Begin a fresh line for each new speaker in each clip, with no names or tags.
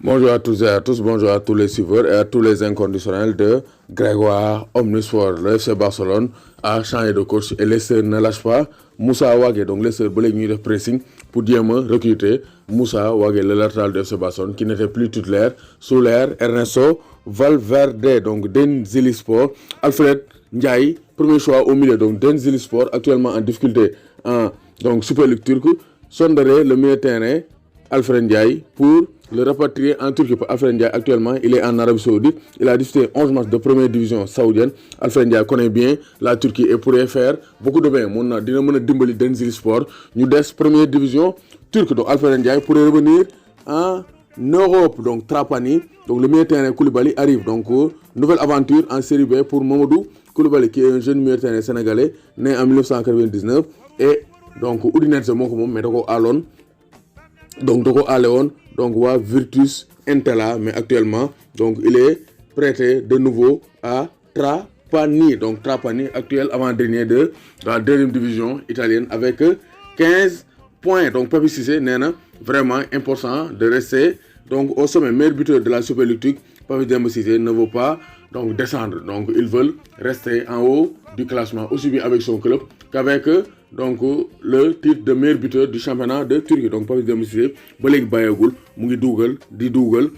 Bonjour à tous et à tous, bonjour à tous les suiveurs et à tous les inconditionnels de Grégoire Omnisport. Le FC Barcelone a changé de coach et les sœurs ne lâchent pas Moussa Wagué. Donc les sœurs veulent de pressing pour dire recruter Moussa Wagué, le latéral de FC Barcelone, qui n'était plus titulaire sous l'ère Ernesto Valverde. Donc Denizli Sport, Alfred Ndiaye, premier choix au milieu. Donc Denizli Sport, actuellement en difficulté en Super League turque, sonderait le milieu terrain Alfred Ndiaye pour le rapatrier en Turquie. Alfred Ndiaye, actuellement, il est en Arabie Saoudite. Il a disputé 11 matchs de première division saoudienne. Alfred Ndiaye connaît bien la Turquie et pourrait faire beaucoup de bien. Dina mën a dimbali Denizli Sport ñu des première division turque. Donc Alfred Ndiaye pourrait revenir en Europe. Donc Trapani, donc le milieu terrain Koulibaly arrive. Donc nouvelle aventure en Série B pour Mamadou Koulibaly, qui est un jeune milieu terrain sénégalais né en 1999 et donc Udinese moo ko moom mais da ko àlloon. Donc Doko Aléon, donc Virtus Entella, mais actuellement donc il est prêté de nouveau à Trapani. Donc Trapani, actuel avant-dernier de la deuxième division italienne avec 15 points. Donc Papi Cissé n'est vraiment important de rester donc au sommet. Meilleur buteur de la Super League turque, Papi Cissé ne veut pas donc descendre. Donc ils veulent rester en haut du classement, aussi bien avec son club qu'avec donc le titre de meilleur buteur du championnat de Turquie. Donc Papi Cissé ba léegi bàyyeegul mu ngi di dugal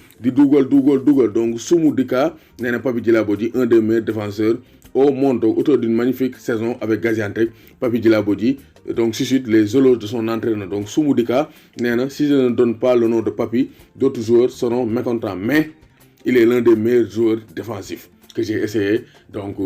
donc Soumou Dika nee na Papy Djilabodji, un des meilleurs défenseurs au monde, donc auteur d'une magnifique saison avec Gaziantep. Papy Djilabodji donc suscite les éloges de son entraîneur. Donc Soumou Dika nee na si je ne donne pas le nom de Papy, d'autres joueurs seront mécontents, mais il est l'un des meilleurs joueurs défensifs que j'ai essayé donc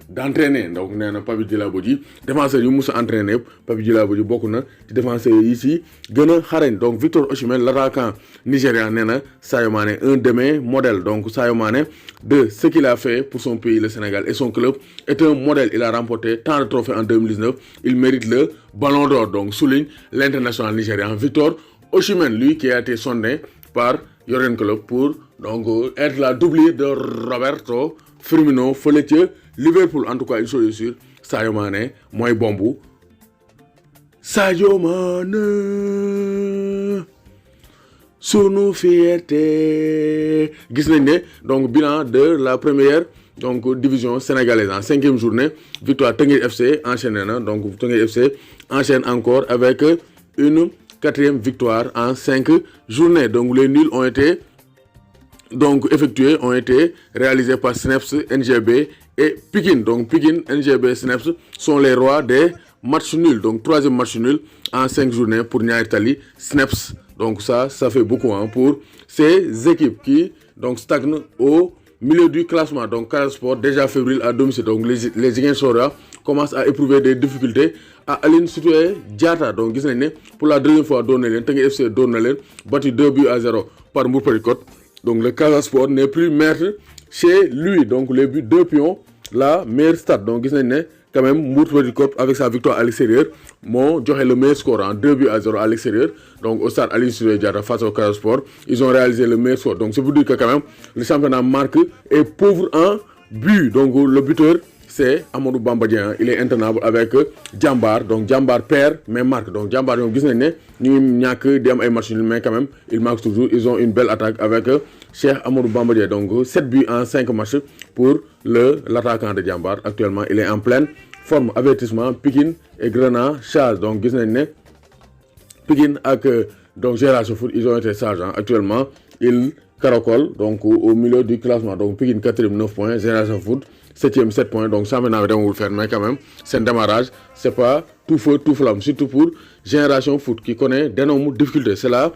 d'entraîner. Donc nee na Papy Djilabodji défenseur yu mus a entraîné Papy Djilabodji bokk na ci défenseur yi ci gën a xarañ. Donc Victor Osimhen, l'attaquant nigérian, nee na Sadio Mané un de mes modèles. Donc Sadio Mané, de ce qu'il a fait pour son pays, le Sénégal, et son club, est un modèle. Il a remporté tant de trophées en 2019. Il mérite le Ballon d'Or. Donc souligne l'international nigérian Victor Osimhen, lui qui a été sondé par Jürgen Klopp pour donc être la doublure de Roberto Firmino fële ca Liverpool. En tout cas, une chose est sûre, Sadio Mané mooy bombu. Sadio Mané sunu fierté. Gis nañ ne donc bilan de la première donc division sénégalaise en 5e journée. Victoire Teungueth FC enchaîné na, donc Teungueth FC enchaîne encore avec une 4e victoire en 5 journées. Donc les nuls ont été donc effectués, ont été réalisés par Snaps, NGB et Pikine. Donc Pikine, NGB, Snaps sont les rois des matchs nuls. Donc 3e match nul en 5 journées pour Niary Tally, Snaps. Donc ça fait beaucoup pour ces équipes qui donc stagnent au milieu du classement. Donc Casa Sport déjà fébrile à domicile. Donc les Ziguinchorois commencent à éprouver des difficultés à Aline Sitoé Diatta. Donc gis nañ ne pour la deuxième fois doon na leen Teungueth FC doon na leen battu 2-0 par Mbour Petite Côte. Donc le Casa Sport n'est plus maître chez lui. Donc les buts 2 pions, la meilleure stat. Donc gis nañ ne quand même Mbour Petite Côte avec sa victoire à l'extérieur moo joxe le meilleur score en 2-0 à l'extérieur. Donc au stade Aline Sitoé Diatta face au Casa Sport, ils ont réalisé le meilleur score. Donc c'est pour dire que quand même le championnat marque est pauvre en but. Donc le buteur c'est Amadou Bamba Dieng, il est intenable avec Jambar. Donc Jambar perd mais marque. Donc Jambar ñoom gis nañ ne ñu ngi ñàkk di am ay matchs nuls, mais quand même ils marquent toujours. Ils ont une belle attaque avec Cheikh Amadou Bamba Dieng. Donc 7 buts en 5 matchs pour l'attaquant de Jambar. Actuellement il est en pleine forme. Avertissement Pikine et Grenat Charge. Donc gis nañ ne Pikine ak donc Génération Foot, ils ont été sages. Actuellement ils caracolent donc au milieu du classement. Donc Pikine 4e 9 points, Génération Foot 7e 7 points. Donc championnat bi demawul fenn, mais quand même seen démarrage c'est pas tout feu tout flamme, surtout pour Génération Foot qui connaît d'énormes difficultés. C'est la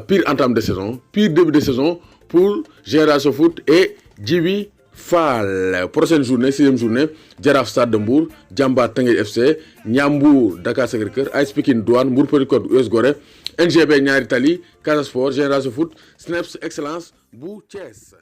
pire entame de saison, pire début de saison pour Génération Foot et Djibi Fall. Prochaine journée, 6e journée, Jaraaf Stade de Mbour, Jambar Teungueth FC, Ndiambour Dakar Sacré-Cœur, AS Pikine Douane, Mbour Petite Côte US Gorée, NGB Niary Tally, Casa Sport, Génération Foot, Snaps Excellence bu Thiès.